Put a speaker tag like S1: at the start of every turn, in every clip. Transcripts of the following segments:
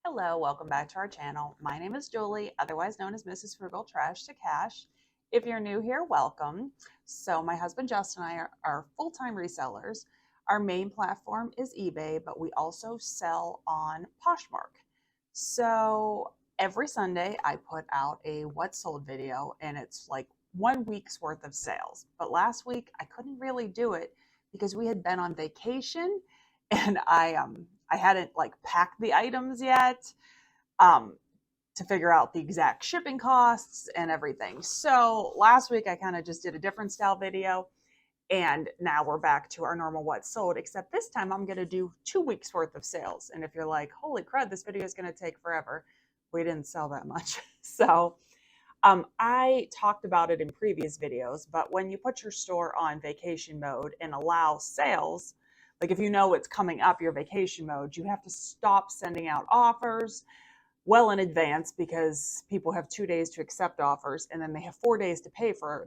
S1: Hello, welcome back to our channel. My name is Julie, otherwise known as Mrs. Frugal Trash to Cash. If you're new here, welcome. So my husband Justin and I are full-time resellers. Our main platform is eBay, but we also sell on Poshmark. So every Sunday I put out a what sold video, and it's like 1 week's worth of sales. But last week I couldn't really do it because we had been on vacation and I hadn't like packed the items yet to figure out the exact shipping costs and everything. So last week I kind of just did a different style video, and now we're back to our normal what sold, except this time I'm going to do 2 weeks worth of sales. And if you're like, holy crud, this video is going to take forever, we didn't sell that much. So I talked about it in previous videos, but when you put your store on vacation mode and allow sales, like if you know it's coming up your vacation mode, you have to stop sending out offers well in advance because people have 2 days to accept offers, and then they have 4 days to pay for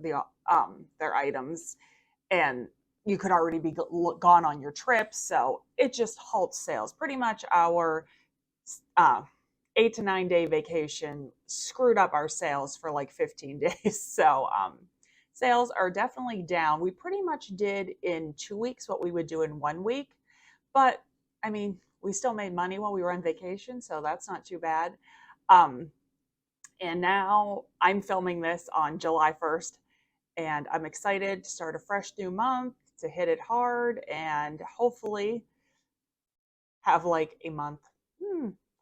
S1: their items, and you could already be gone on your trip. So it just halts sales. Pretty much our 8 to 9 day vacation screwed up our sales for like 15 days. So sales are definitely down. We pretty much did in 2 weeks what we would do in 1 week, but I mean, we still made money while we were on vacation, so that's not too bad. And now I'm filming this on July 1st, and I'm excited to start a fresh new month, to hit it hard, and hopefully have like a month.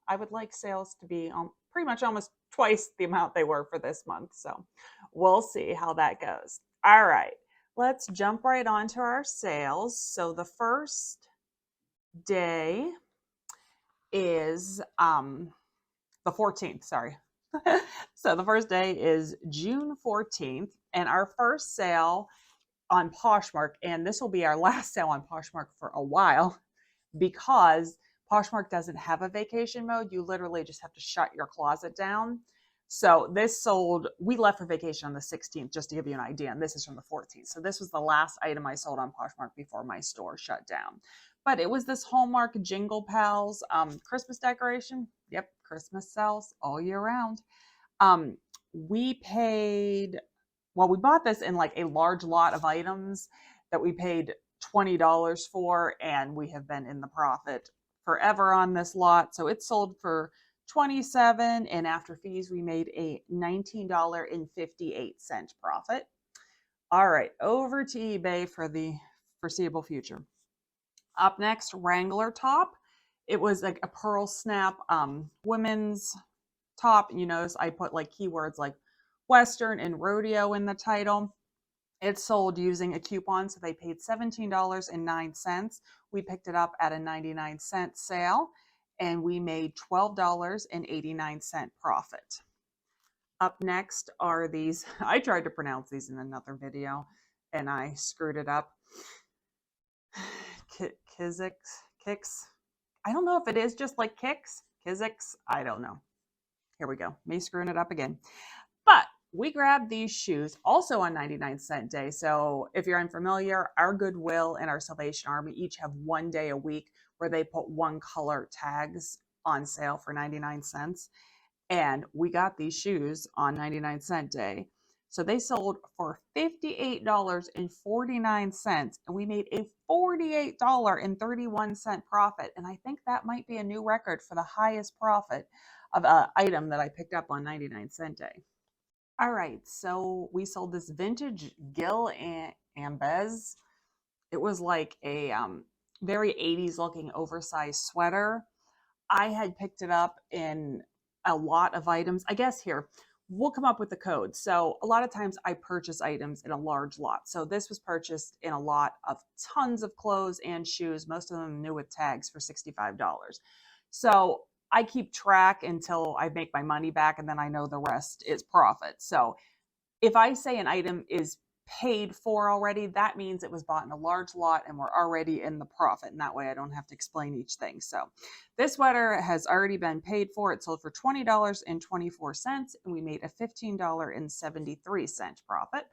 S1: I would like sales to be pretty much almost twice the amount they were for this month. So we'll see how that goes. All right, let's jump right on to our sales. So the first day is the 14th, sorry. So the first day is June 14th, and our first sale on Poshmark, and this will be our last sale on Poshmark for a while because Poshmark doesn't have a vacation mode. You literally just have to shut your closet down. So this sold, we left for vacation on the 16th, just to give you an idea, and this is from the 14th. So this was the last item I sold on Poshmark before my store shut down. But it was this Hallmark Jingle Pals Christmas decoration. Yep, Christmas sells all year round. We paid, well, we bought this in like a large lot of items that we paid $20 for, and we have been in the profit forever on this lot. So it sold for $27, and after fees we made a $19.58 profit. All right, over to eBay for the foreseeable future. Up next, Wrangler top. It was like a pearl snap women's top. You notice I put like keywords like Western and rodeo in the title. It sold using a coupon, so they paid $17.09. We picked it up at a 99-cent sale, and we made $12.89 profit. Up next are these. I tried to pronounce these in another video, and I screwed it up. Kicks. I don't know if it is just like kicks. Kizicks. I don't know. Here we go. Me screwing it up again. But we grabbed these shoes also on 99-cent day. So if you're unfamiliar, our Goodwill and our Salvation Army each have 1 day a week where they put one color tags on sale for 99 cents. And we got these shoes on 99-cent day. So they sold for $58.49, and we made a $48.31 profit. And I think that might be a new record for the highest profit of an item that I picked up on 99-cent day. All right, so we sold this vintage Gil and Ambez. It was like a very 80s looking oversized sweater. I had picked it up in a lot of items. I guess here, we'll come up with the code. So a lot of times I purchase items in a large lot. So this was purchased in a lot of tons of clothes and shoes, most of them new with tags, for $65. So I keep track until I make my money back, and then I know the rest is profit. So if I say an item is paid for already, that means it was bought in a large lot and we're already in the profit. And that way I don't have to explain each thing. So this sweater has already been paid for. It sold for $20.24, and we made a $15.73 profit.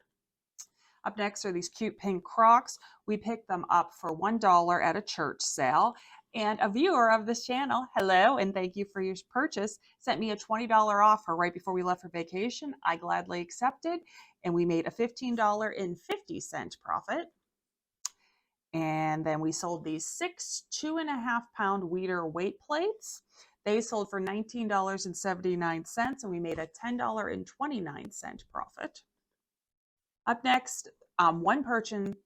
S1: Up next are these cute pink Crocs. We picked them up for $1 at a church sale. And a viewer of this channel, hello, and thank you for your purchase, sent me a $20 offer right before we left for vacation. I gladly accepted, and we made a $15.50 profit. And then we sold these 6 2.5-pound Weeder weight plates. They sold for $19.79, and we made a $10.29 profit. Up next, one person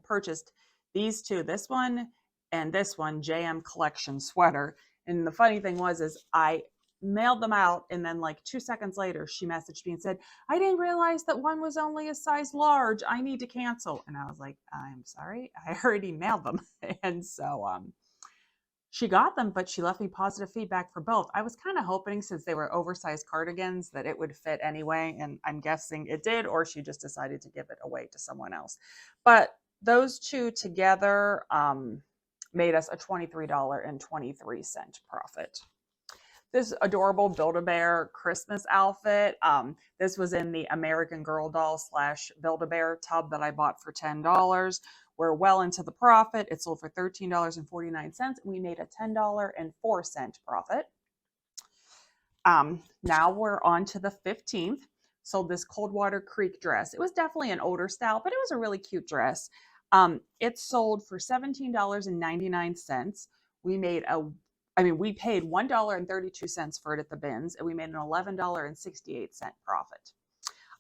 S1: purchased these two, this one and this one, JM Collection sweater. And the funny thing was I mailed them out, and then like 2 seconds later, she messaged me and said, I didn't realize that one was only a size large. I need to cancel. And I was like, I'm sorry, I already mailed them. And so she got them, but she left me positive feedback for both. I was kind of hoping, since they were oversized cardigans, that it would fit anyway, and I'm guessing it did, or she just decided to give it away to someone else. But those two together made us a $23.23 profit. This adorable Build-A-Bear Christmas outfit. This was in the American Girl doll / Build-A-Bear tub that I bought for $10. We're well into the profit. It sold for $13.49, and we made a $10.04 profit. Now we're on to the 15th. Sold this Coldwater Creek dress. It was definitely an older style, but it was a really cute dress. It sold for $17.99. We paid $1.32 for it at the bins, and we made an $11.68 profit.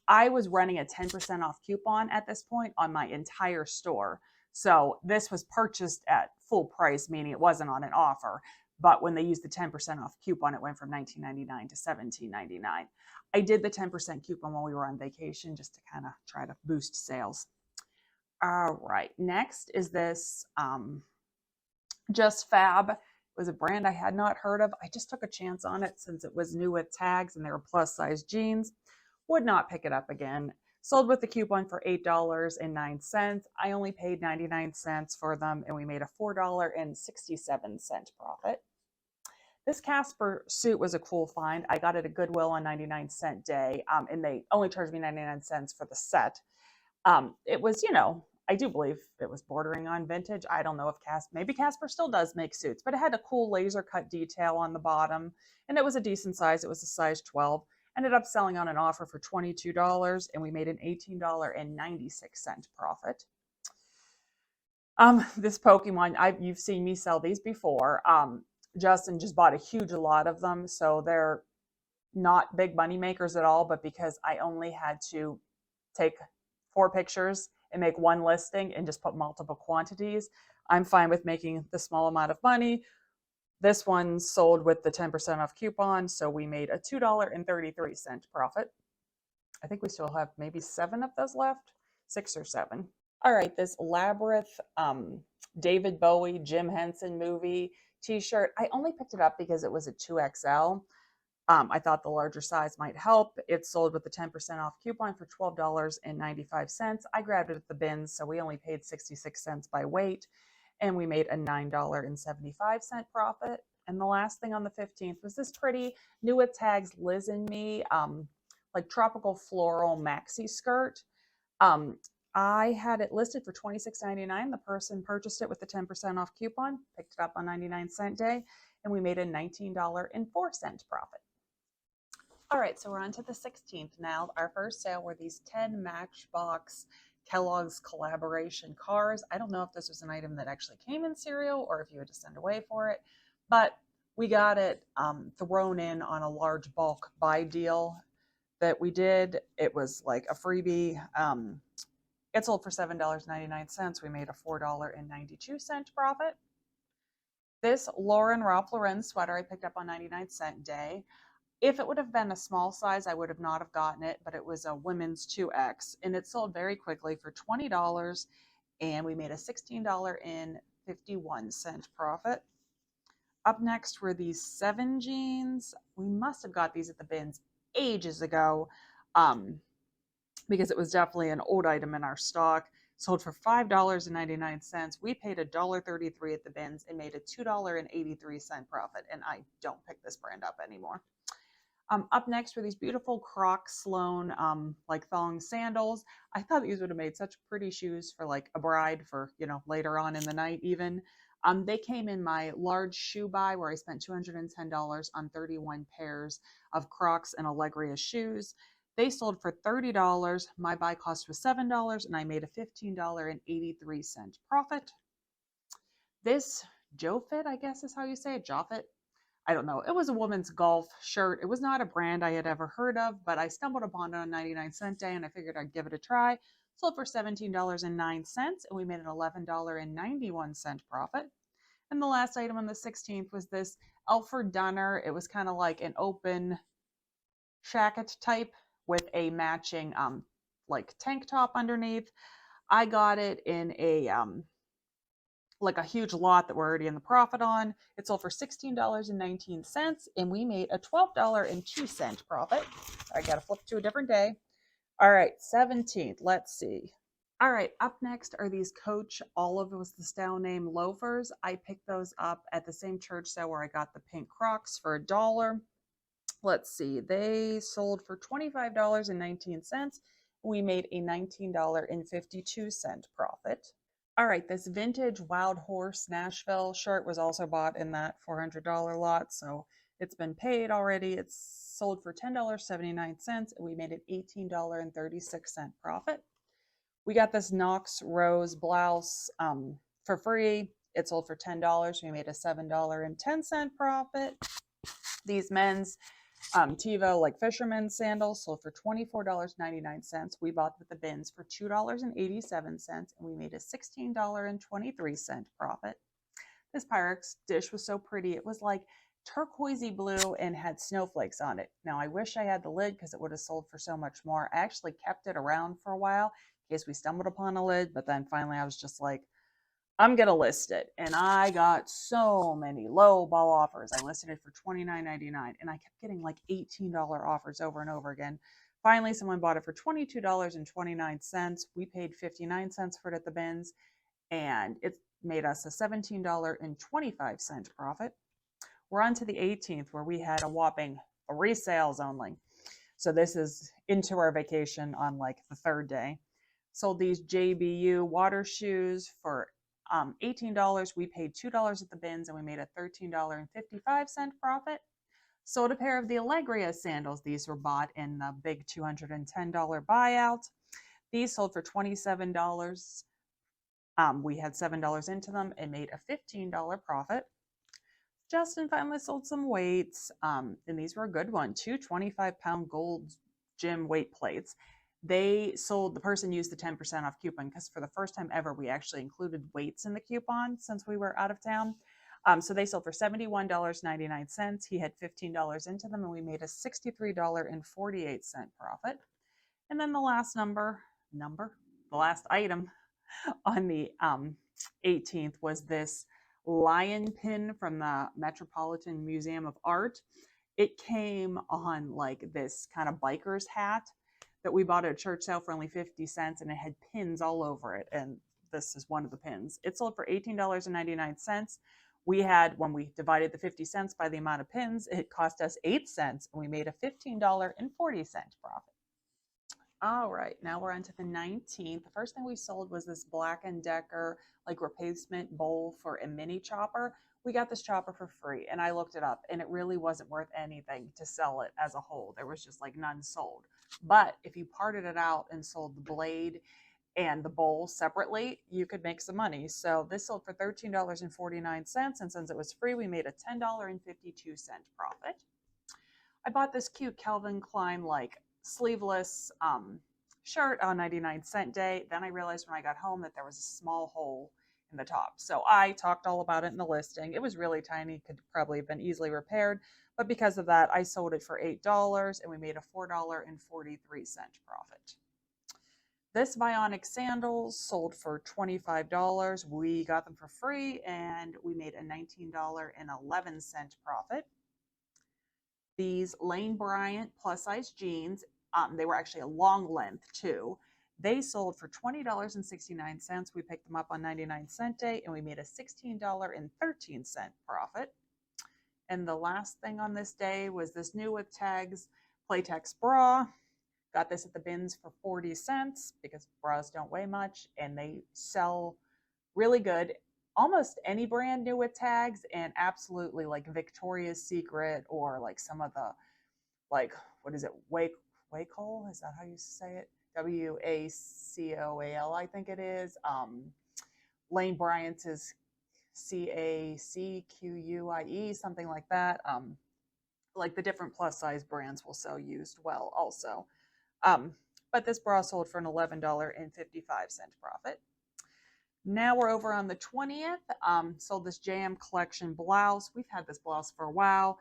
S1: I was running a 10% off coupon at this point on my entire store. So this was purchased at full price, meaning it wasn't on an offer. But when they used the 10% off coupon, it went from $19.99 to $17.99. I did the 10% coupon while we were on vacation just to kind of try to boost sales. All right, next is this Just Fab. It was a brand I had not heard of. I just took a chance on it since it was new with tags and they were plus size jeans. Would not pick it up again. Sold with the coupon for $8.09. I only paid 99 cents for them, and we made a $4.67 profit. This Casper suit was a cool find. I got it at Goodwill on 99-cent day, and they only charged me 99 cents for the set. It was, I do believe it was bordering on vintage. I don't know if maybe Casper still does make suits, but it had a cool laser cut detail on the bottom, and it was a decent size. It was a size 12. Ended up selling on an offer for $22, and we made an $18.96 profit. This Pokemon, you've seen me sell these before. Justin just bought a huge lot of them, so they're not big money makers at all, but because I only had to take 4 pictures and make one listing and just put multiple quantities, I'm fine with making the small amount of money. This one sold with the 10% off coupon, so we made a $2.33 profit. I think we still have maybe 7 of those left, 6 or 7. All right, this Labyrinth David Bowie, Jim Henson movie t-shirt. I only picked it up because it was a 2XL. I thought the larger size might help. It sold with the 10% off coupon for $12.95. I grabbed it at the bins, so we only paid 66 cents by weight, and we made a $9.75 profit. And the last thing on the 15th was this pretty new with tags Liz and Me, like tropical floral maxi skirt. I had it listed for $26.99. The person purchased it with the 10% off coupon, picked it up on 99-cent day, and we made a $19.04 profit. All right, so we're on to the 16th now. Our first sale were these 10 Matchbox Kellogg's collaboration cars. I don't know if this was an item that actually came in cereal or if you had to send away for it, but we got it thrown in on a large bulk buy deal that we did. It was like a freebie. It sold for $7.99. We made a $4.92 profit. This Lauren Ralph Lauren sweater I picked up on 99-cent day. If it would have been a small size, I would have not have gotten it, but it was a women's 2X, and it sold very quickly for $20, and we made a $16.51 profit. Up next were these 7 jeans. We must have got these at the bins ages ago, because it was definitely an old item in our stock. Sold for $5.99. We paid $1.33 at the bins and made a $2.83 profit, and I don't pick this brand up anymore. Up next were these beautiful Croc Sloan like thong sandals. I thought these would have made such pretty shoes for like a bride for, later on in the night even. They came in my large shoe buy where I spent $210 on 31 pairs of Crocs and Allegria shoes. They sold for $30. My buy cost was $7 and I made a $15.83 profit. This Jofit, I guess is how you say it, Jofit. I don't know. It was a woman's golf shirt. It was not a brand I had ever heard of, but I stumbled upon it on 99-cent day and I figured I'd give it a try. Sold for $17.09 and we made an $11.91 profit. And the last item on the 16th was this Alfred Dunner. It was kind of like an open shacket type with a matching like tank top underneath. I got it in a like a huge lot that we're already in the profit on. It sold for $16.19 and we made a $12.02 profit. I got to flip to a different day. All right, 17th. Let's see. All right, up next are these Coach Olive was the style name loafers. I picked those up at the same church sale where I got the pink Crocs for $1. Let's see. They sold for $25.19. We made a $19.52 profit. All right, this vintage Wild Horse Nashville shirt was also bought in that $400 lot, so it's been paid already. It's sold for $10.79, and we made an $18.36 profit. We got this Knox Rose blouse for free. It sold for $10. We made a $7.10 profit. These men's TiVo like fisherman sandals sold for $24.99. We bought with the bins for $2.87 and we made a $16.23 profit. This Pyrex dish was so pretty. It was like turquoisey blue and had snowflakes on it. Now I wish I had the lid because it would have sold for so much more. I actually kept it around for a while in case we stumbled upon a lid, but then finally I was just like, I'm going to list it. And I got so many low ball offers. I listed it for $29.99 and I kept getting like $18 offers over and over again. Finally, someone bought it for $22.29. We paid 59 cents for it at the bins and it made us a $17.25 profit. We're on to the 18th where we had a whopping 3 sales only. So this is into our vacation on like the third day. Sold these JBU water shoes for $18. We paid $2 at the bins and we made a $13.55 profit. Sold a pair of the Allegria sandals. These were bought in the big $210 buyout. These sold for $27. We had $7 into them and made a $15 profit. Justin finally sold some weights, and these were a good one. 2 25-pound gold gym weight plates. They sold, the person used the 10% off coupon because for the first time ever, we actually included weights in the coupon since we were out of town. So they sold for $71.99. He had $15 into them and we made a $63.48 profit. And then the last the last item on the 18th was this lion pin from the Metropolitan Museum of Art. It came on like this kind of biker's hat that we bought at a church sale for only 50 cents and it had pins all over it. And this is one of the pins. It sold for $18.99. We had, when we divided the 50 cents by the amount of pins, it cost us 8 cents and we made a $15.40 profit. All right, now we're on to the 19th. The first thing we sold was this Black & Decker like replacement bowl for a mini chopper. We got this chopper for free and I looked it up and it really wasn't worth anything to sell it as a whole. There was just like none sold. But if you parted it out and sold the blade and the bowl separately, you could make some money. So this sold for $13.49 and since it was free, we made a $10.52 profit. I bought this cute Calvin Klein like sleeveless shirt on 99-cent day. Then I realized when I got home that there was a small hole in the top. So I talked all about it in the listing. It was really tiny, could probably have been easily repaired. But because of that, I sold it for $8 and we made a $4.43 profit. This Bionic sandals sold for $25. We got them for free and we made a $19.11 profit. These Lane Bryant plus size jeans, they were actually a long length too. They sold for $20.69. We picked them up on 99-cent day and we made a $16.13 profit. And the last thing on this day was this new with tags Playtex bra. Got this at the bins for 40 cents because bras don't weigh much and they sell really good. Almost any brand new with tags, and absolutely like Victoria's Secret or like some of the, like, what is it? Wacol? Is that how you say it? Wacoal, I think it is. Lane Bryant's is Cacquie, something like that. Like the different plus size brands will sell used well also. Um, but this bra sold for an $11.55 profit. Now we're over on the 20th. Sold this JM Collection blouse. We've had this blouse for a while.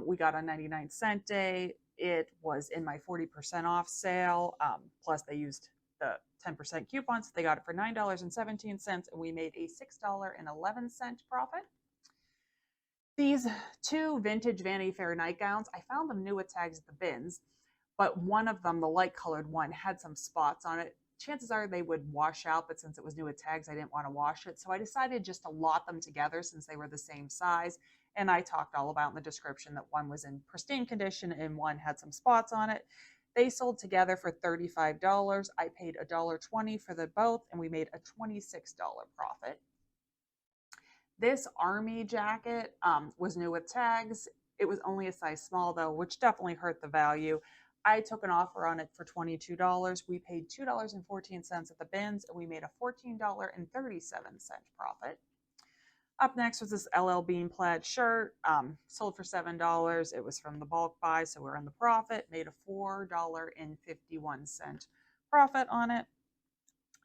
S1: We got a 99-cent day. It was in my 40% off sale. Plus they used the 10% coupon, so they got it for $9.17, and we made a $6.11 profit. These two vintage Vanity Fair nightgowns, I found them new with tags at the bins, but one of them, the light colored one, had some spots on it. Chances are they would wash out, but since it was new with tags, I didn't want to wash it. So I decided just to lot them together since they were the same size. And I talked all about in the description that one was in pristine condition and one had some spots on it. They sold together for $35. I paid $1.20 for the both, and we made a $26 profit. This army jacket was new with tags. It was only a size small though, which definitely hurt the value. I took an offer on it for $22. We paid $2.14 at the bins, and we made a $14.37 profit. Up next was this LL Bean plaid shirt, sold for $7. It was from the bulk buy, so we're in the profit. Made a $4.51 profit on it.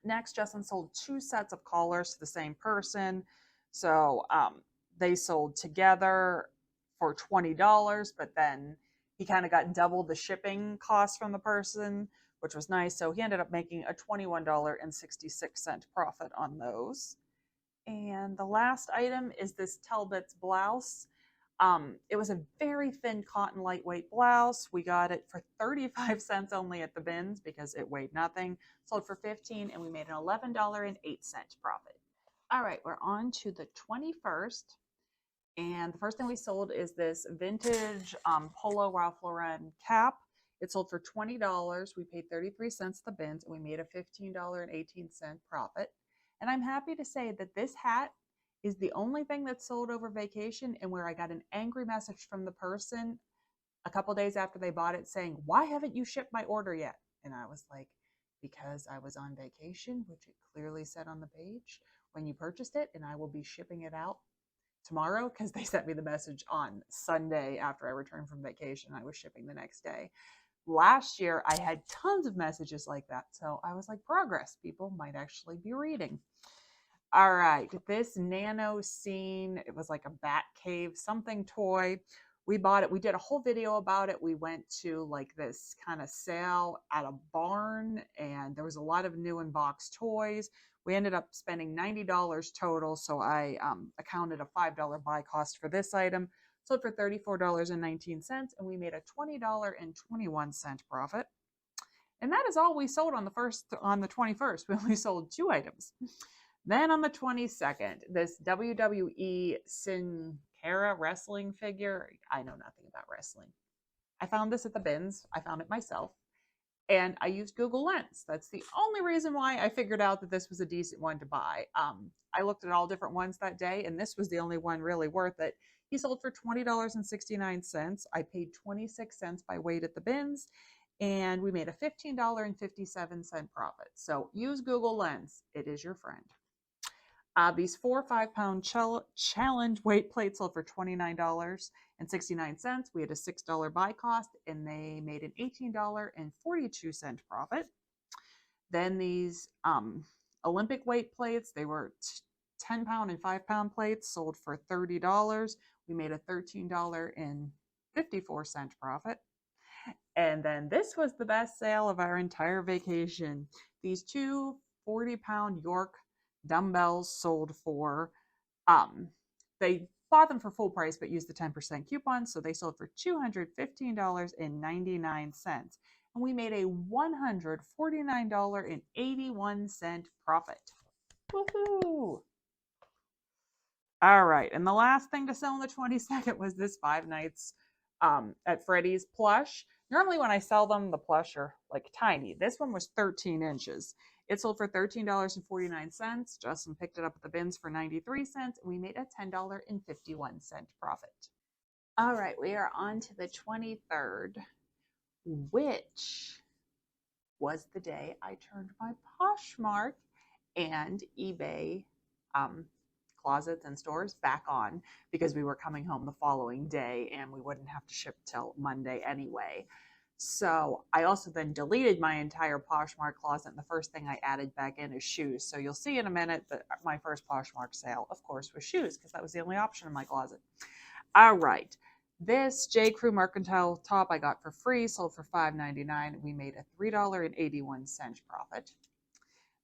S1: Next, Justin sold 2 sets of collars to the same person. So they sold together for $20, but then he kind of got double the shipping cost from the person, which was nice. So he ended up making a $21.66 profit on those. And the last item is this Talbot's blouse. It was a very thin cotton lightweight blouse. We got it for 35 cents only at the bins because it weighed nothing. Sold for 15, and we made an $11.08 profit. All right, we're on to the 21st. And the first thing we sold is this vintage Polo Ralph Lauren cap. It sold for $20. We paid 33 cents at the bins, and we made a $15.18 profit. And I'm happy to say that this hat is the only thing that sold over vacation, and where I got an angry message from the person a couple days after they bought it saying, "Why haven't you shipped my order yet?" And I was like, because I was on vacation, which it clearly said on the page when you purchased it, and I will be shipping it out tomorrow because they sent me the message on Sunday after I returned from vacation. I was shipping the next day. Last year, I had tons of messages like that. So I was like, progress, people might actually be reading. All right, this nano scene, it was like a bat cave something toy. We bought it. We did a whole video about it. We went to like this kind of sale at a barn, and there was a lot of new in box toys. We ended up spending $90 total, so I accounted a $5 buy cost for this item. Sold for $34.19, and we made a $20.21 profit. And that is all we sold on the 21st. We only sold 2 items. Then on the 22nd, this WWE Sin Cara wrestling figure. I know nothing about wrestling. I found this at the bins. I found it myself. And I used Google Lens. That's the only reason why I figured out that this was a decent one to buy. I looked at all different ones that day, and this was the only one really worth it. He sold for $20.69. I paid 26 cents by weight at the bins, and we made a $15.57 profit. So use Google Lens. It is your friend. These 4 5-pound challenge weight plates sold for $29.69. We had a $6 buy cost, and they made an $18.42 profit. Then these Olympic weight plates, they were 10-pound and 5-pound plates, sold for $30. We made a $13.54 profit. And then this was the best sale of our entire vacation. These 2 40-pound York dumbbells sold for, they bought them for full price but used the 10% coupon, so they sold for $215.99. And we made a $149.81 profit. Woohoo! All right, and the last thing to sell on the 22nd was this 5 nights at Freddy's plush. Normally when I sell them, the plush are like tiny. This one was 13 inches. It sold for $13.49. Justin picked it up at the bins for 93 cents, and we made a $10.51 profit. All right, we are on to the 23rd, which was the day I turned my Poshmark and eBay closets and stores back on, because we were coming home the following day and we wouldn't have to ship till Monday anyway. So I also then deleted my entire Poshmark closet, and the first thing I added back in is shoes. So you'll see in a minute that my first Poshmark sale, of course, was shoes, because that was the only option in my closet. All right. This J. Crew Mercantile top I got for free, sold for $5.99. We made a $3.81 profit.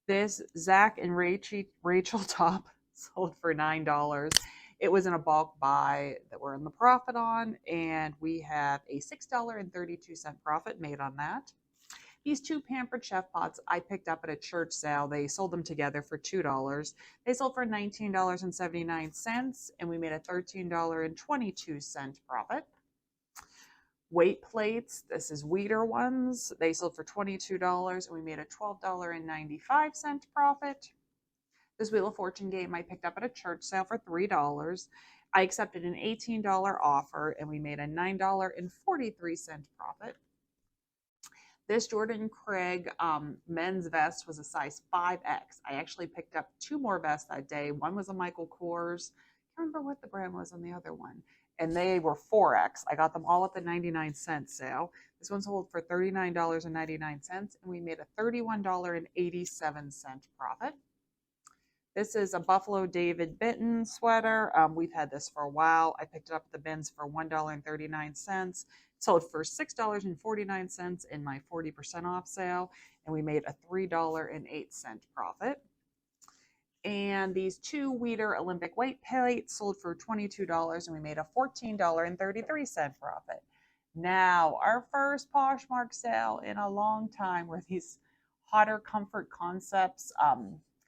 S1: This Zach and Rachel top sold for $9. It was in a bulk buy that we're in the profit on, and we have a $6.32 profit made on that. These two Pampered Chef pots I picked up at a church sale. They sold them together for $2. They sold for $19.79, and we made a $13.22 profit. Weight plates, this is Weider ones. They sold for $22, and we made a $12.95 profit. This Wheel of Fortune game I picked up at a church sale for $3. I accepted an $18 offer, and we made a $9.43 profit. This Jordan Craig men's vest was a size 5X. I actually picked up 2 more vests that day. One was a Michael Kors. I can't remember what the brand was on the other one. And they were 4X. I got them all at the 99-cent sale. This one sold for $39.99, and we made a $31.87 profit. This is a Buffalo David Benton sweater. We've had this for a while. I picked it up at the bins for $1.39. Sold for $6.49 in my 40% off sale, and we made a $3.08 profit. And these 2 Weider Olympic weight plates sold for $22, and we made a $14.33 profit. Now, our first Poshmark sale in a long time were these Hotter Comfort Concepts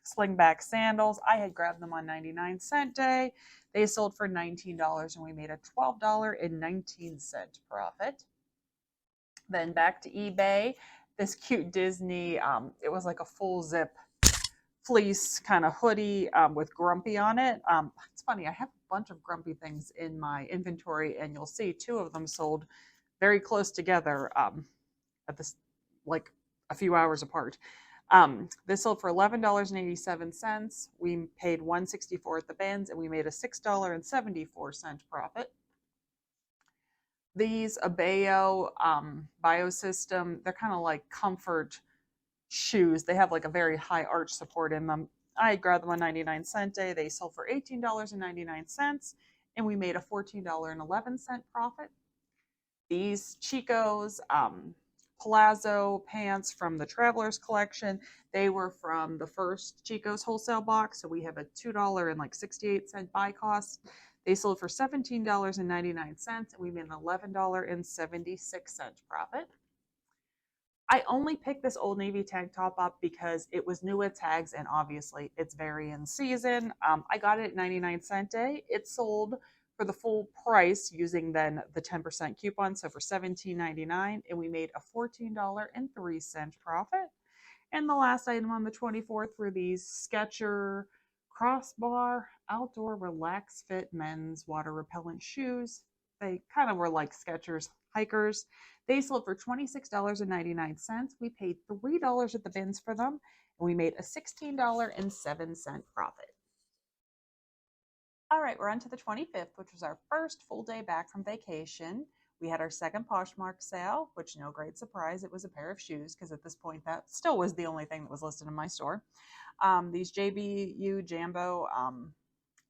S1: slingback sandals. I had grabbed them on 99-cent day. They sold for $19, and we made a $12.19 profit. Then back to eBay. This cute Disney, it was like a full zip fleece kind of hoodie with Grumpy on it. It's funny, I have a bunch of Grumpy things in my inventory, and you'll see 2 of them sold very close together at this, like a few hours apart. This sold for $11.87. We paid $1.64 at the bins, and we made a $6.74 profit. These Abeo Biosystem, they're kind of like comfort shoes. They have like a very high arch support in them. I grabbed them on 99-cent day. They sold for $18.99, and we made a $14.11 profit. These Chico's Palazzo pants from the Travelers collection. They were from the first Chico's wholesale box, so we have a $2.68 buy cost. They sold for $17.99, and we made an $11.76 profit. I only picked this Old Navy tank top up because it was new with tags, and obviously it's very in season. I got it at 99-cent day. It sold for the full price using then the 10% coupon, so for $17.99, and we made a $14.03 profit. And the last item on the 24th were these Skechers Crossbar Outdoor Relax Fit men's water repellent shoes. They kind of were like Skechers hikers. They sold for $26.99. We paid $3 at the bins for them, and we made a $16.07 profit. All right, we're on to the 25th, which was our first full day back from vacation. We had our second Poshmark sale, which, no great surprise, it was a pair of shoes, because at this point that still was the only thing that was listed in my store. These JBU Jambo,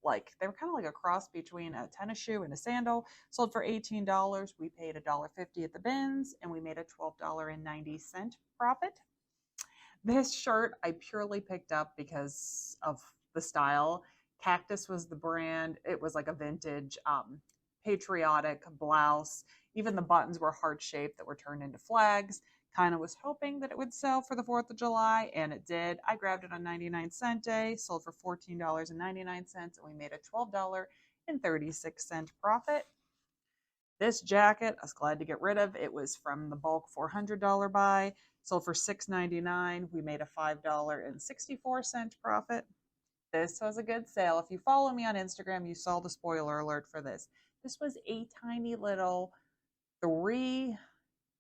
S1: like they were kind of like a cross between a tennis shoe and a sandal, sold for $18. We paid $1.50 at the bins, and we made a $12.90 profit. This shirt I purely picked up because of the style. Cactus was the brand. It was like a vintage patriotic blouse. Even the buttons were heart-shaped that were turned into flags. Kind of was hoping that it would sell for the 4th of July, and it did. I grabbed it on 99-cent day, sold for $14.99, and we made a $12.36 profit. This jacket, I was glad to get rid of. It was from the bulk $400 buy, sold for $6.99. We made a $5.64 profit. This was a good sale. If you follow me on Instagram, you saw the spoiler alert for this. This was a tiny little 3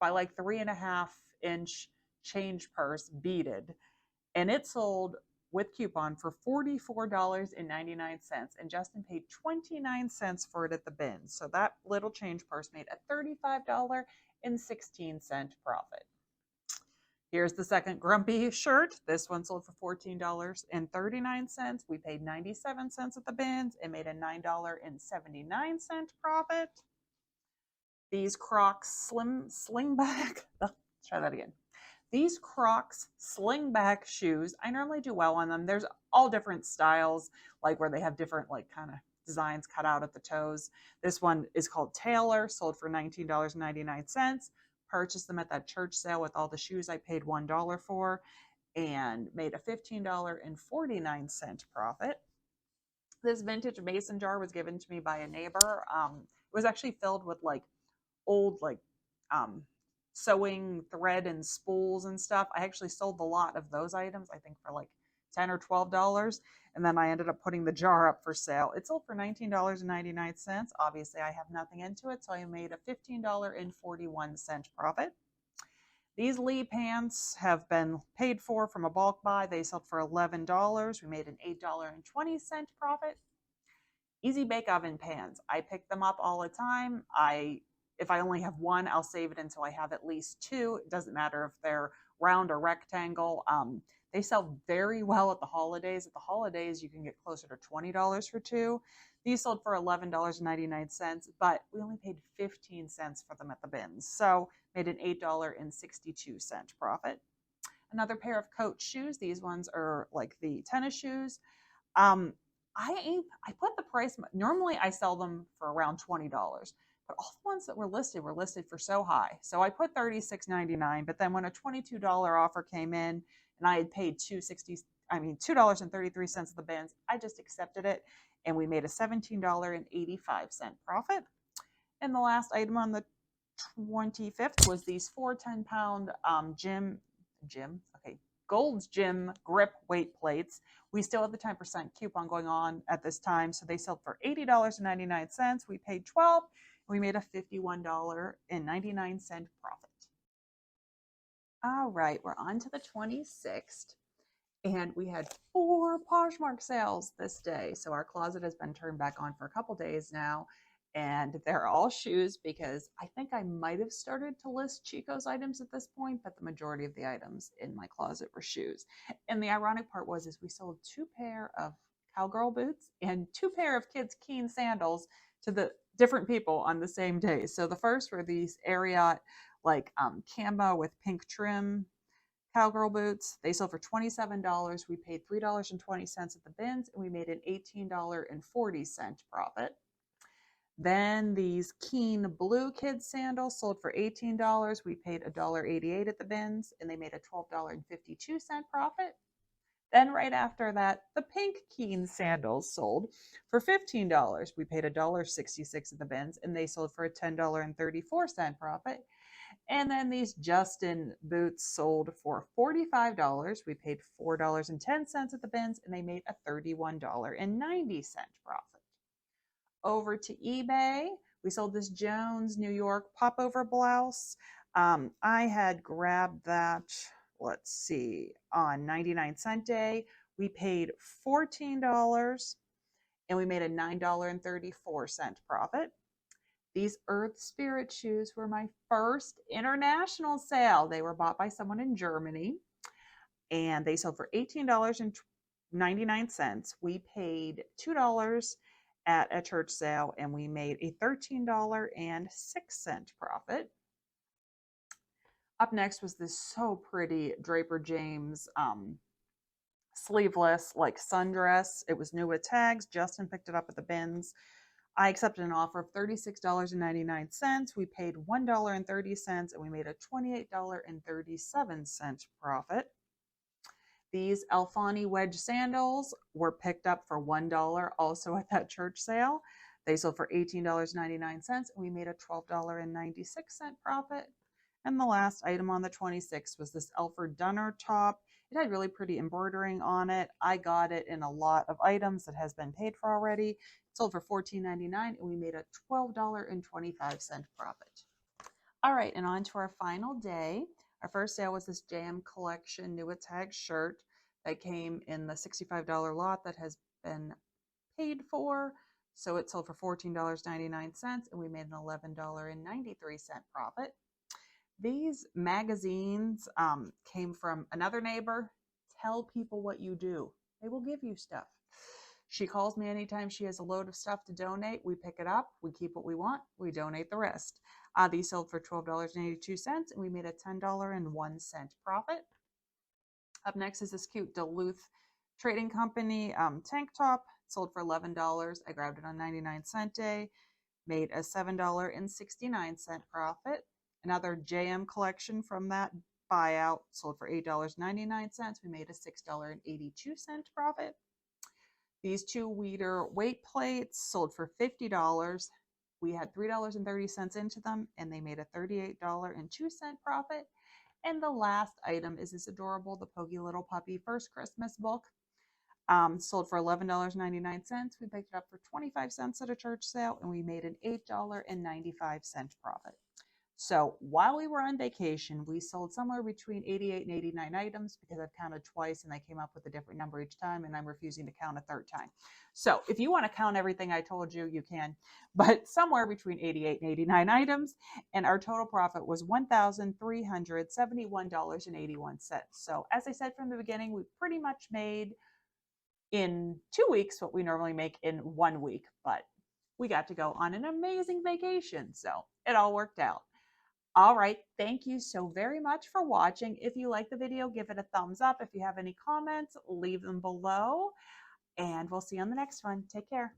S1: by like 3.5 inch change purse beaded, and it sold with coupon for $44.99, and Justin paid 29 cents for it at the bin. So that little change purse made a $35.16 profit. Here's the second grumpy shirt. This one sold for $14.39. We paid 97 cents at the bins and made a $9.79 profit. These Crocs slingback, try that again. These Crocs slingback shoes, I normally do well on them. There's all different styles, like where they have different like kind of designs cut out at the toes. This one is called Taylor, sold for $19.99. Purchased them at that church sale with all the shoes I paid $1 for, and made a $15.49 profit. This vintage mason jar was given to me by a neighbor. It was actually filled with like old sewing thread and spools and stuff. I actually sold a lot of those items, I think for like $10 or $12, and then I ended up putting the jar up for sale. It sold for $19.99. Obviously, I have nothing into it, so I made a $15.41 profit. These Lee pants have been paid for from a bulk buy. They sold for $11. We made an $8.20 profit. Easy bake oven pans. I pick them up all the time. If I only have one, I'll save it until I have at least two. It doesn't matter if they're round or rectangle. They sell very well at the holidays. At the holidays, you can get closer to $20 for two. These sold for $11.99, but we only paid 15 cents for them at the bins. So made an $8.62 profit. Another pair of Coach shoes. These ones are like the tennis shoes. I put the price, normally I sell them for around $20, but all the ones that were listed for so high. So I put $36.99, but then when a $22 offer came in and I had paid $2.33 at the bins, I just accepted it, and we made a $17.85 profit. And the last item on the 25th was these 4 10-pound Gold's Gym grip weight plates. We still have the 10% coupon going on at this time, so they sold for $80.99. We paid $12, and we made a $51.99 profit. All right, we're on to the 26th, and we had 4 Poshmark sales this day. So our closet has been turned back on for a couple days now, and they're all shoes because I think I might have started to list Chico's items at this point, but the majority of the items in my closet were shoes. And the ironic part was we sold 2 pair of cowgirl boots and 2 pair of kids' Keen sandals to the different people on the same day. So the first were these Ariat camo with pink trim cowgirl boots. They sold for $27. We paid $3.20 at the bins, and we made an $18.40 profit. Then these Keen blue kids sandals sold for $18. We paid $1.88 at the bins, and they made a $12.52 profit. Then right after that, the pink Keen sandals sold for $15. We paid $1.66 at the bins, and they sold for a $10.34 profit. And then these Justin boots sold for $45. We paid $4.10 at the bins, and they made a $31.90 profit. Over to eBay, we sold this Jones New York popover blouse. I had grabbed that, let's see, on 99-cent day. We paid $14, and we made a $9.34 profit. These Earth Spirit shoes were my first international sale. They were bought by someone in Germany, and they sold for $18.99. We paid $2 at a church sale, and we made a $13.06 profit. Up next was this so pretty Draper James sleeveless sundress. It was new with tags. Justin picked it up at the bins. I accepted an offer of $36.99. We paid $1.30 and we made a $28.37 profit. These Alfani wedge sandals were picked up for $1 also at that church sale. They sold for $18.99 and we made a $12.96 profit. And the last item on the 26th was this Elford Dunner top. It had really pretty embroidering on it. I got it in a lot of items that has been paid for already. It sold for $14.99 and we made a $12.25 profit. All right, and on to our final day. Our first sale was this JM Collection New Attack shirt that came in the $65 lot that has been paid for. So it sold for $14.99 and we made an $11.93 profit. These magazines came from another neighbor. Tell people what you do. They will give you stuff. She calls me anytime she has a load of stuff to donate. We pick it up, we keep what we want, we donate the rest. These sold for $12.82 and we made a $10.01 profit. Up next is this cute Duluth Trading Company tank top. It sold for $11. I grabbed it on 99-cent day, made a $7.69 profit. Another JM collection from that buyout sold for $8.99. We made a $6.82 profit. These 2-liter weight plates sold for $50. We had $3.30 into them and they made a $38.02 profit. And the last item is this adorable The Pogy Little Puppy First Christmas book. Sold for $11.99. We picked it up for 25 cents at a church sale and we made an $8.95 profit. So while we were on vacation, we sold somewhere between 88 and 89 items because I've counted twice and I came up with a different number each time and I'm refusing to count a third time. So if you want to count everything I told you, you can, but somewhere between 88 and 89 items, and our total profit was $1,371.81. So as I said from the beginning, we pretty much made in 2 weeks what we normally make in 1 week, but we got to go on an amazing vacation. So it all worked out. All right, thank you so very much for watching. If you like the video, give it a thumbs up. If you have any comments, leave them below. And we'll see you on the next one. Take care.